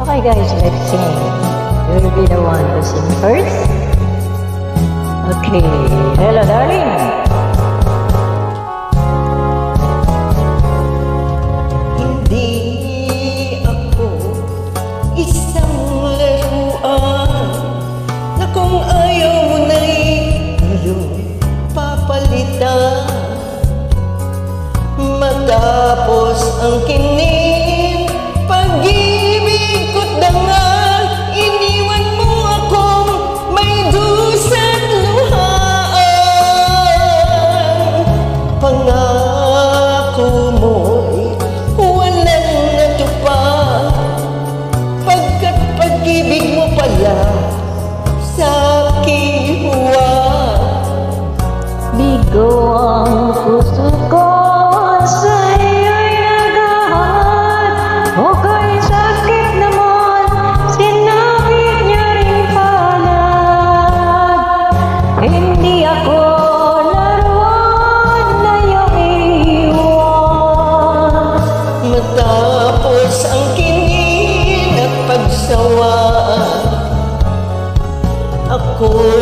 Okay guys, let's sing. You will be the one to sing first. Okay, hello darling. Hindi ako isang laruan na kung ayaw mo na'y iyong papalitan. Matapos ang kinin, pag-ibig ko't dangal, iniwan mo akong may dusa't luhaan. Pangako mo'y walang natupad, pagkat pag-ibig mo pala sa'king huwag. Bigo ang puso ko sa'yo'y nagahad. Okay, sakit naman, sinabi niya rin palad. Hindi ako laruan na iyong iwan. Matapos ang kinin at pagsawaan, ako'y